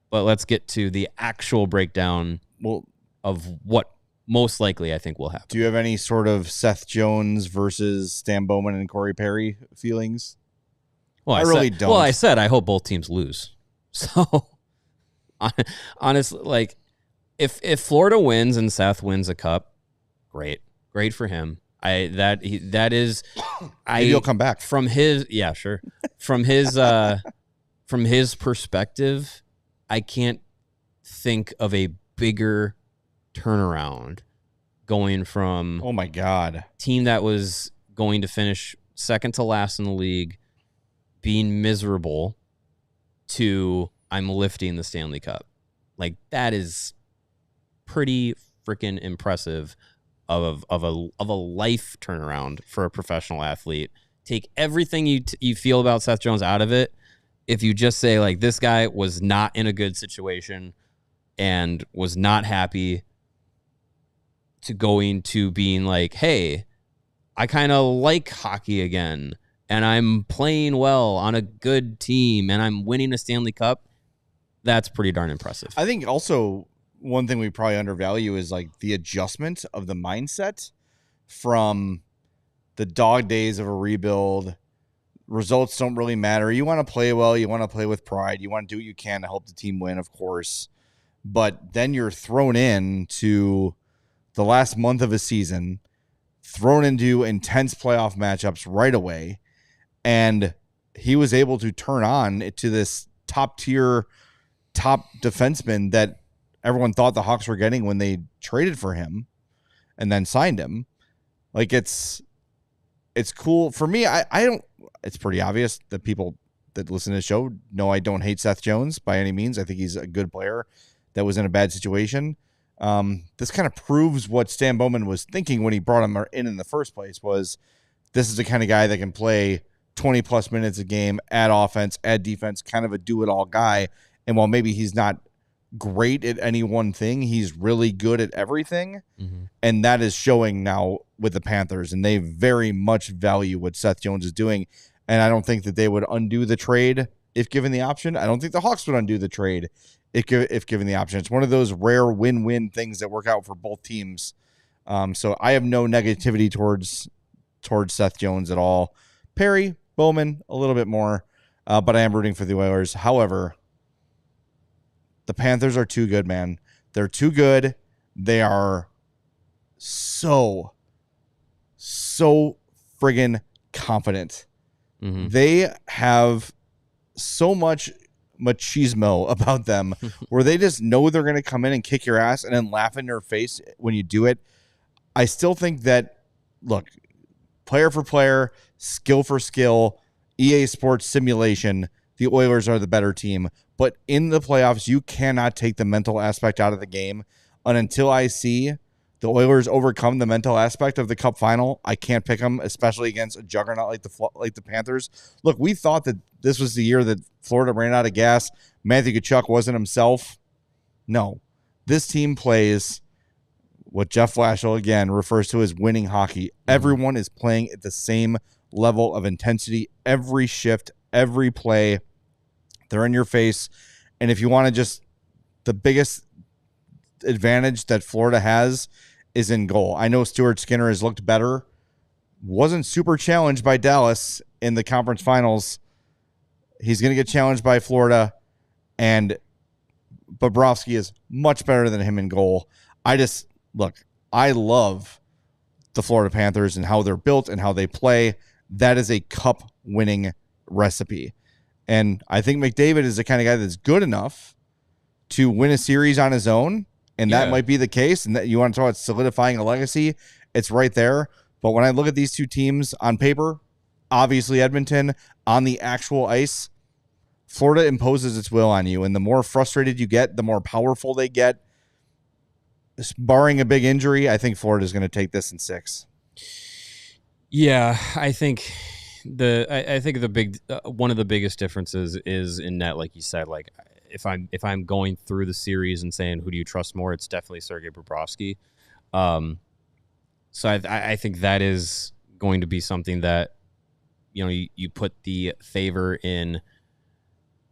But let's get to the actual breakdown of what most likely I think will happen. Do you have any sort of Seth Jones versus Stan Bowman and Corey Perry feelings? Well, I really don't. Well, I said I hope both teams lose. So, honestly, like, if Florida wins and Seth wins a cup, great for him. Maybe he'll come back from his from his perspective. I can't think of a bigger turnaround going from oh my god team that was going to finish second to last in the league, being miserable, to I'm lifting the Stanley Cup. Like, that is pretty freaking impressive of a life turnaround for a professional athlete. Take everything you feel about Seth Jones out of it. If you just say, like, this guy was not in a good situation and was not happy, to going to being like, hey, I kind of like hockey again, and I'm playing well on a good team, and I'm winning a Stanley Cup, that's pretty darn impressive. I think also one thing we probably undervalue is like the adjustment of the mindset from the dog days of a rebuild. Results don't really matter. You want to play well. You want to play with pride. You want to do what you can to help the team win, of course. But then you're thrown into the last month of a season, thrown into intense playoff matchups right away. And he was able to turn on to this top defenseman that everyone thought the Hawks were getting when they traded for him and then signed him. Like, it's cool. For me, I don't, it's pretty obvious that people that listen to the show know I don't hate Seth Jones by any means. I think he's a good player that was in a bad situation. This kind of proves what Stan Bowman was thinking when he brought him in the first place, was this is the kind of guy that can play 20 plus minutes a game, add offense, add defense, kind of a do-it-all guy. And while maybe he's not great at any one thing, he's really good at everything. Mm-hmm. And that is showing now with the Panthers, and they very much value what Seth Jones is doing. And I don't think that they would undo the trade if given the option. I don't think the Hawks would undo the trade if given the option. It's one of those rare win-win things that work out for both teams. So I have no negativity towards Seth Jones at all. Perry, Bowman, a little bit more, but I am rooting for the Oilers. However, the Panthers are too good, man. They're too good. They are so friggin' confident. Mm-hmm. They have so much machismo about them where they just know they're going to come in and kick your ass and then laugh in your face when you do it. I still think that, look, player for player, skill for skill, EA Sports simulation, the Oilers are the better team. But in the playoffs, you cannot take the mental aspect out of the game. And until I see the Oilers overcome the mental aspect of the Cup Final, I can't pick them, especially against a juggernaut like the Panthers. Look, we thought that this was the year that Florida ran out of gas. Matthew Tkachuk wasn't himself. No. This team plays what Jeff Blashill, again, refers to as winning hockey. Everyone is playing at the same level of intensity. Every shift, every play, they're in your face. And if you want to just, the biggest advantage that Florida has is in goal. I know Stuart Skinner has looked better. Wasn't super challenged by Dallas in the conference finals. He's going to get challenged by Florida, and Bobrovsky is much better than him in goal. I love the Florida Panthers and how they're built and how they play. That is a cup winning recipe. And I think McDavid is the kind of guy that's good enough to win a series on his own. And that might be the case. And that you want to talk about solidifying a legacy It's right there. But when I look at these two teams on paper, obviously Edmonton, on the actual ice, Florida imposes its will on you. And the more frustrated you get, the more powerful they get. Barring a big injury, I think Florida's going to take this in 6. Yeah, I think the big one of the biggest differences is in net, like you said. Like if I'm going through the series and saying who do you trust more, it's definitely Sergei Bobrovsky. So I think that is going to be something that you put the favor in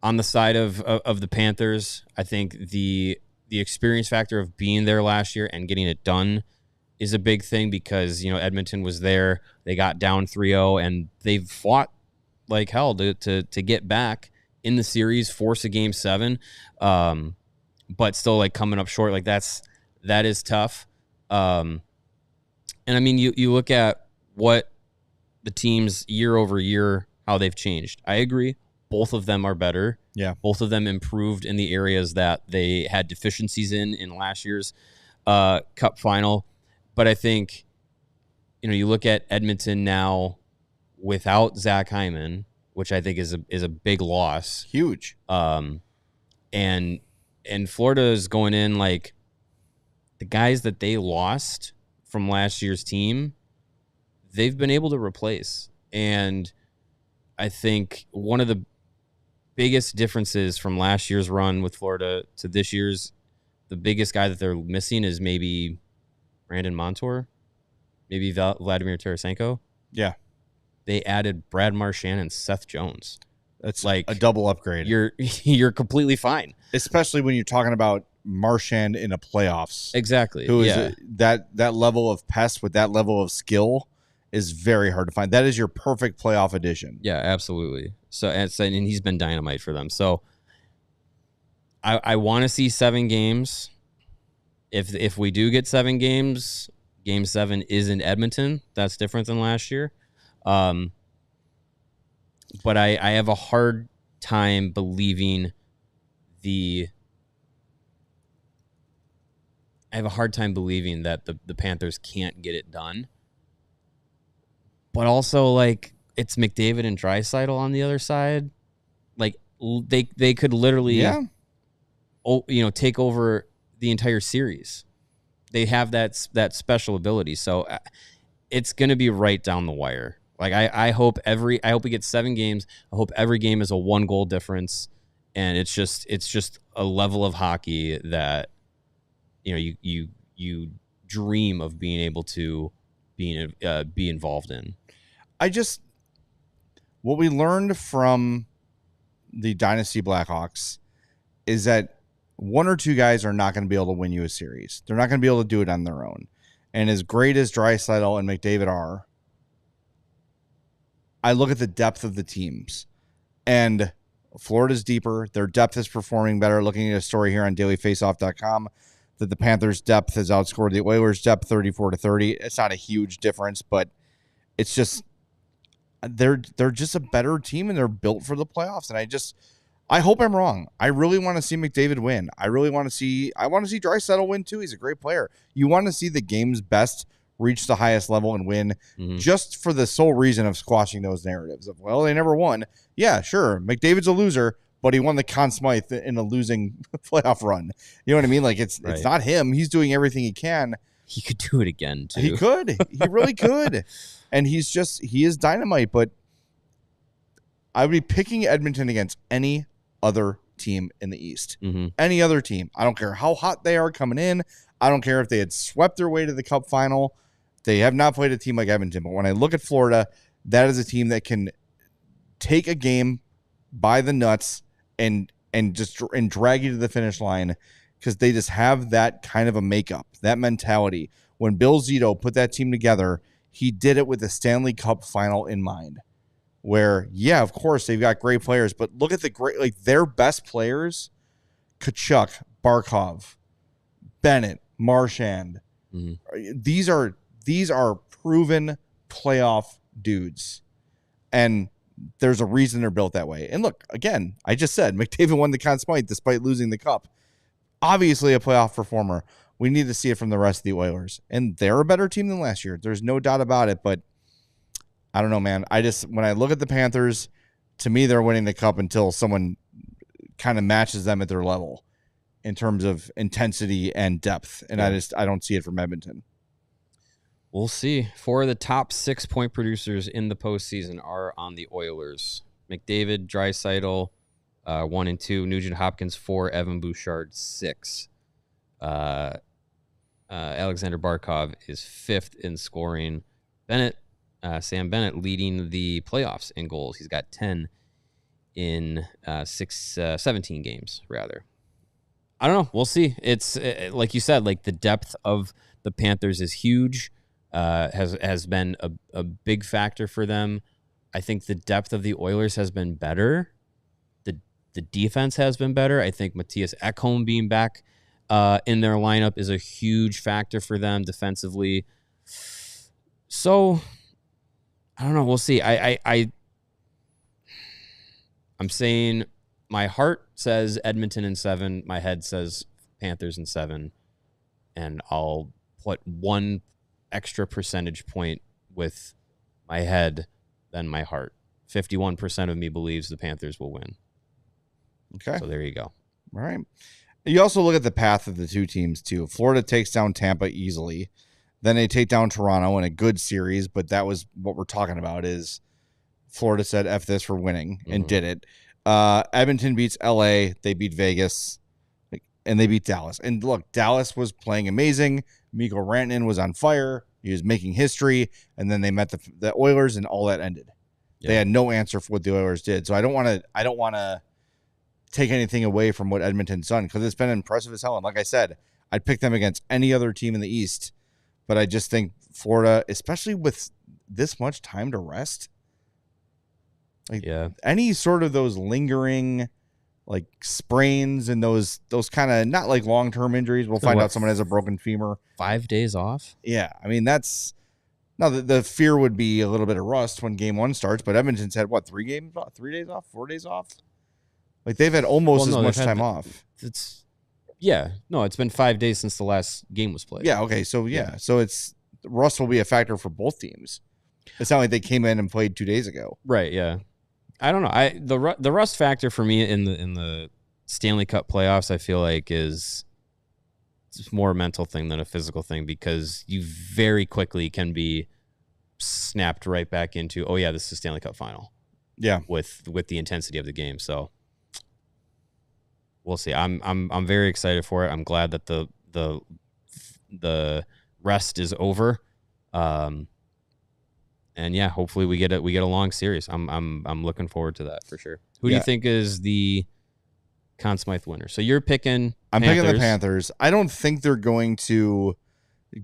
on the side of the Panthers. I think the experience factor of being there last year and getting it done is a big thing because, Edmonton was there. They got down 3-0 and they've fought like hell to get back in the series, force a game 7, but still like coming up short. Like that is tough. And I mean, you look at what the teams year over year, how they've changed. I agree. Both of them are better. Yeah. Both of them improved in the areas that they had deficiencies in last year's Cup Final. But I think, you look at Edmonton now without Zach Hyman, which I think is a big loss. Huge. And Florida is going in like the guys that they lost from last year's team, they've been able to replace. And I think one of the biggest differences from last year's run with Florida to this year's, the biggest guy that they're missing is maybe Brandon Montour, maybe Vladimir Tarasenko. Yeah. They added Brad Marchand and Seth Jones. That's like a double upgrade. You're completely fine. Especially when you're talking about Marchand in a playoffs. Exactly. Who is that level of pest with that level of skill is very hard to find. That is your perfect playoff addition. Yeah, absolutely. So and he's been dynamite for them. So I want to see 7 games. If we do get 7 games, Game 7 is in Edmonton. That's different than last year. But I have a hard time believing that the Panthers can't get it done. But also, like, it's McDavid and Draisaitl on the other side. Like, they could literally, take over the entire series. They have that special ability. So it's going to be right down the wire. Like, I hope we get 7 games. I hope every game is a 1-goal difference. And it's just a level of hockey that, you dream of being able to be involved in. What we learned from the Dynasty Blackhawks is that 1 or 2 guys are not going to be able to win you a series. They're not going to be able to do it on their own. And as great as Draisaitl and McDavid are, I look at the depth of the teams. And Florida's deeper. Their depth is performing better. Looking at a story here on dailyfaceoff.com that the Panthers' depth has outscored the Oilers' depth 34-30. It's not a huge difference, but it's just they're just a better team and they're built for the playoffs. And I hope I'm wrong. I really want to see McDavid win. I want to see Draisaitl win too. He's a great player. You want to see the game's best reach the highest level and win just for the sole reason of squashing those narratives of, well, they never won. Yeah, sure. McDavid's a loser, but he won the Conn Smythe in a losing playoff run. You know what I mean? Like it's not him. He's doing everything he can. He could do it again too. He could. He really could. And he is dynamite, but I would be picking Edmonton against any other team in the East. Any other team. I don't care how hot they are coming in. I don't care if they had swept their way to the Cup Final. They have not played a team like Edmonton. But when I look at Florida, that is a team that can take a game by the nuts and drag you to the finish line because they just have that kind of a makeup, that mentality. When Bill Zito put that team together, he did it with the Stanley Cup Final in mind. Where, yeah, of course, they've got great players, but look at their best players, Tkachuk, Barkov, Bennett, Marchand. These are proven playoff dudes. And there's a reason they're built that way. And look, again, I just said McDavid won the Conn Smythe despite losing the cup. Obviously a playoff performer. We need to see it from the rest of the Oilers. And they're a better team than last year. There's no doubt about it. But I don't know, man. When I look at the Panthers, to me, they're winning the cup until someone kind of matches them at their level in terms of intensity and depth. And I don't see it from Edmonton. We'll see. 4 of the top 6 point producers in the postseason are on the Oilers. McDavid, Draisaitl, 1 and 2. Nugent Hopkins, 4. Evan Bouchard, 6. Alexander Barkov is 5th in scoring. Sam Bennett leading the playoffs in goals. He's got 10 in 17 games, rather. I don't know. We'll see. It's like you said, like the depth of the Panthers is huge. Has been a big factor for them. I think the depth of the Oilers has been better. The defense has been better. I think Matthias Ekholm being back in their lineup is a huge factor for them defensively. So I don't know. We'll see. I'm saying my heart says Edmonton in 7. My head says Panthers in 7, and I'll put 1 extra percentage point with my head than my heart. 51% of me believes the Panthers will win. Okay. So there you go. All right. You also look at the path of the two teams, too. Florida takes down Tampa easily. Then they take down Toronto in a good series, but that was what we're talking about is Florida said, F this, for winning, and did it. Edmonton beats LA. They beat Vegas, and they beat Dallas. And look, Dallas was playing amazing. Mikko Rantanen was on fire. He was making history. And then they met the Oilers, and all that ended. Yeah. They had no answer for what the Oilers did. So I don't want to take anything away from what Edmonton's done, because it's been impressive as hell. And like I said, I'd pick them against any other team in the East. But I just think Florida, especially with this much time to rest, any sort of those lingering like sprains and those kind of not like long-term injuries. We'll find out someone has a broken femur. 5 days off? Yeah. I mean, that's now the fear would be a little bit of rust when game 1 starts, but Edmonton's had 3 days off, 4 days off. Like they've had almost as much time off. It's been 5 days since the last game was played. Yeah. Okay. So so it's rust will be a factor for both teams. It's not like they came in and played 2 days ago. Right. Yeah. I don't know. The rust factor for me in the Stanley Cup playoffs, I feel like it's more a mental thing than a physical thing, because you very quickly can be snapped right back into, oh yeah, this is Stanley Cup Final. Yeah. With the intensity of the game. So we'll see. I'm very excited for it. I'm glad that the rest is over. And yeah, hopefully we get a long series. I'm looking forward to that for sure. Who do you think is the Conn Smythe winner? So you're picking I'm picking the Panthers. I don't think they're going to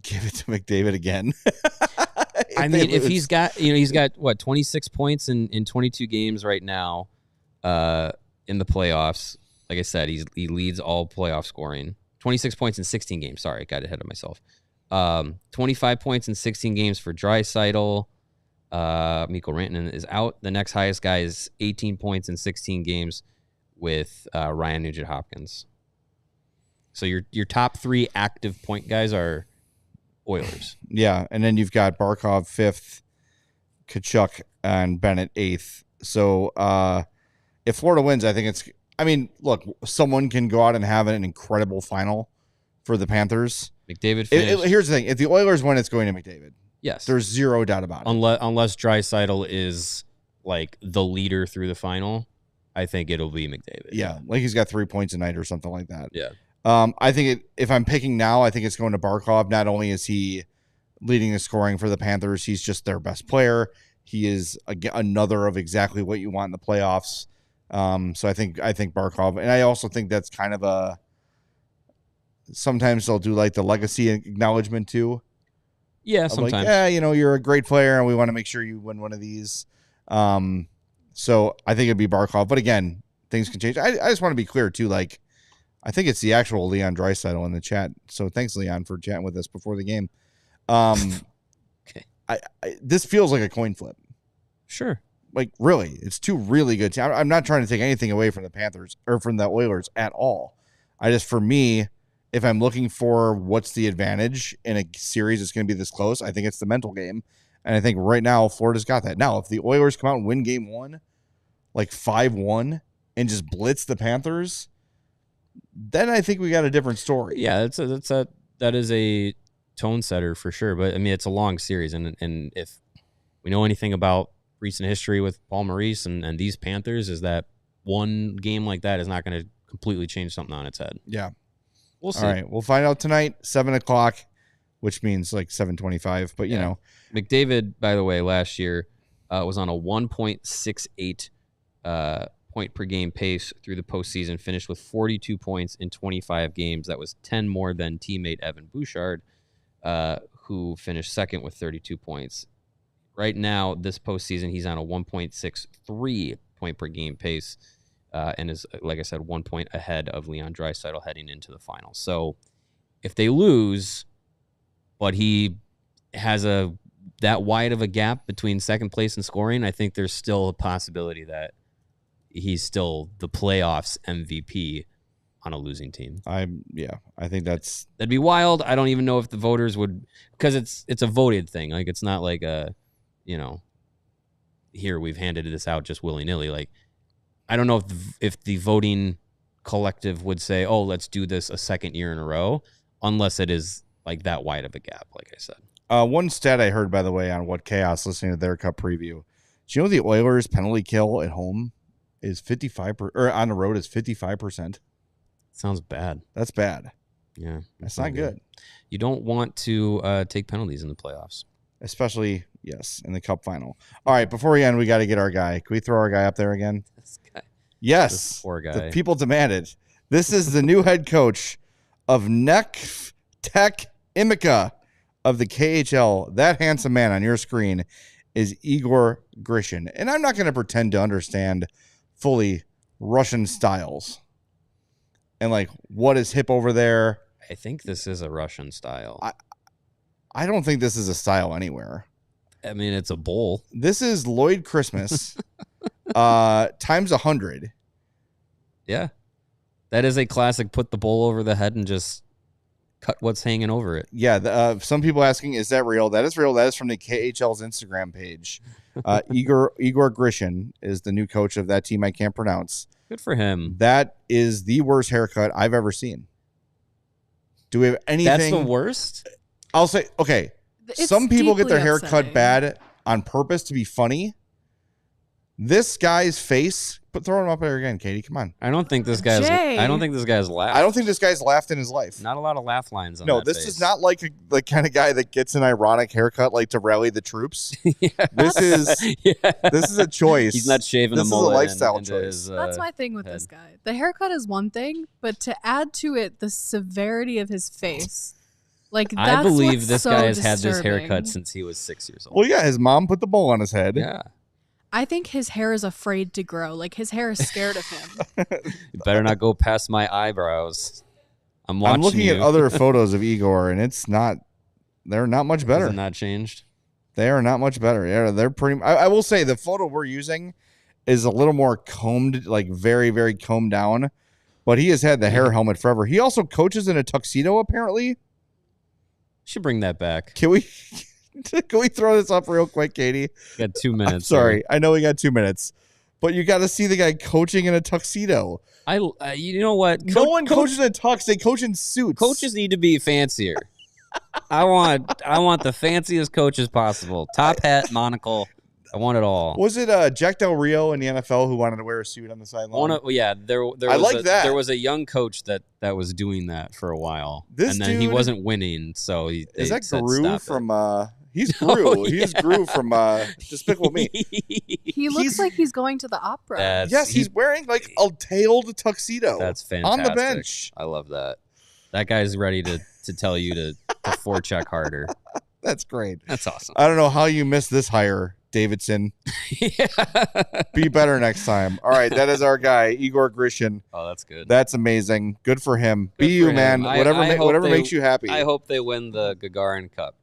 give it to McDavid again. I mean, if he's got what, 26 points in 22 games right now in the playoffs. Like I said, he leads all playoff scoring. 26 points in 16 games. Sorry, I got ahead of myself. 25 points in 16 games for Draisaitl. Mikko Rantanen is out. The next highest guy is 18 points in 16 games with Ryan Nugent-Hopkins. So your top 3 active point guys are Oilers. Yeah, and then you've got Barkov 5th, Tkachuk and Bennett 8th. So if Florida wins, I think look, someone can go out and have an incredible final for the Panthers. McDavid finished. Here's the thing. If the Oilers win, it's going to McDavid. Yes. There's zero doubt about it. Unless Draisaitl is like the leader through the final, I think it'll be McDavid. Yeah, like he's got 3 points a night or something like that. Yeah. I think if I'm picking now, I think it's going to Barkov. Not only is he leading the scoring for the Panthers, he's just their best player. He is another of exactly what you want in the playoffs. So I think Barkov, and I also think that's kind of sometimes they'll do like the legacy acknowledgement too. Yeah, sometimes. Like, you're a great player, and we want to make sure you win one of these. So I think it'd be Barkov. But again, things can change. I just want to be clear too. Like, I think it's the actual Leon Draisaitl in the chat. So thanks, Leon, for chatting with us before the game. Okay. This feels like a coin flip. Sure. Like, really, it's 2 really good teams. I'm not trying to take anything away from the Panthers or from the Oilers at all. For me, if I'm looking for what's the advantage in a series that's going to be this close, I think it's the mental game. And I think right now Florida's got that. Now, if the Oilers come out and win game 1, like 5-1, and just blitz the Panthers, then I think we got a different story. Yeah, that is a tone setter for sure. But I mean, it's a long series, and if we know anything about recent history with Paul Maurice and these Panthers, is that one game like that is not going to completely change something on its head. Yeah. We'll see. All right. We'll find out tonight, 7:00, which means like 7:25. But, you know. McDavid, by the way, last year was on a 1.68 point per game pace through the postseason, finished with 42 points in 25 games. That was 10 more than teammate Evan Bouchard, who finished second with 32 points. Right now, this postseason, he's on a 1.63 point per game pace. And is, like I said, 1 point ahead of Leon Draisaitl heading into the finals. So if they lose, but he has that wide of a gap between second place and scoring, I think there's still a possibility that he's still the playoffs MVP on a losing team. I think that'd be wild. I don't even know if the voters would, because it's a voted thing. Like, it's not like here we've handed this out just willy-nilly. Like, I don't know if the voting collective would say, oh, let's do this a second year in a row, unless it is like that wide of a gap, like I said. One stat I heard, by the way, on What Chaos, listening to their Cup preview. Do you know the Oilers' penalty kill at home is 55%, or on the road is 55%? Sounds bad. That's bad. Yeah. That's not good. You don't want to take penalties in the playoffs. Especially, yes, in the Cup final. All right, before we end, we got to get our guy. Can we throw our guy up there again? This guy. Yes. This poor guy. The people demanded. This is the new head coach of Tech Imica of the KHL. That handsome man on your screen is Igor Grishin. And I'm not going to pretend to understand fully Russian styles and like what is hip over there. I think this is a Russian style. I don't think this is a style anywhere. I mean, it's a bowl. This is Lloyd Christmas times 100. Yeah. That is a classic put the bowl over the head and just cut what's hanging over it. Yeah. Some people asking, is that real? That is real. That is from the KHL's Instagram page. Igor Grishin is the new coach of that team I can't pronounce. Good for him. That is the worst haircut I've ever seen. Do we have anything? That's the worst? I'll say, okay, It's some people get their hair upsetting. cut bad on purpose to be funny. This guy's face, throw him up there again, Katie. Come on. I don't think this guy's laughed. I don't think this guy's laughed in his life. Not a lot of laugh lines on No, that this face. is not like the kind of guy that gets an ironic haircut like to rally the troops. Yeah. This is a choice. He's not shaving this a mullet. This is a lifestyle choice. That's my thing with head. this guy. The haircut is one thing, but to add to it the severity of his face. Like, that's I believe what's this so had this disturbing. haircut since he was 6 years old. Well, yeah, his mom put the bowl on his head. Yeah. I think his hair is afraid to grow. Like, his hair is scared of him. You better not go past my eyebrows. I'm looking at other photos of Igor, and they're not much better. Has it not changed? They are not much better. Yeah, they're pretty. I will say the photo we're using is a little more combed, like very, very combed down. But he has had the hair helmet forever. He also coaches in a tuxedo, apparently. Should bring that back. Can we throw this up real quick, Katie? Got 2 minutes. I'm sorry. I know we got 2 minutes. But you got to see the guy coaching in a tuxedo. You know what? No one coaches in a tux. They coach in suits. Coaches need to be fancier. I want the fanciest coaches possible. Top hat, monocle. I want it all. Was it Jack Del Rio in the NFL who wanted to wear a suit on the sideline? There was a young coach that was doing that for a while. Then he wasn't winning, so is that Gru from he's Gru. He's Gru from Despicable Me. He looks like he's going to the opera. Yes, he's wearing like a tailed tuxedo. That's fantastic. On the bench. I love that. That guy's ready to tell you to forecheck harder. That's great. That's awesome. I don't know how you missed this hire, Davidson. Yeah. Be better next time. All right, that is our guy, Igor Grishin. Oh, that's good. That's amazing. Good for him. Good Be for you, him. man. Whatever makes you happy. I hope they win the Gagarin Cup.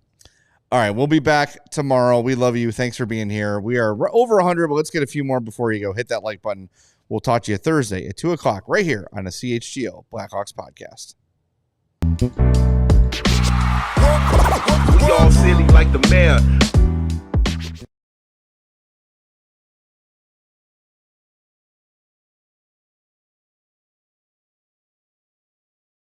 All right, we'll be back tomorrow. We love you. Thanks for being here. We are over 100, but let's get a few more before you go. Hit that like button. We'll talk to you Thursday at 2 o'clock right here on the CHGO Blackhawks Podcast. We all silly like the mayor.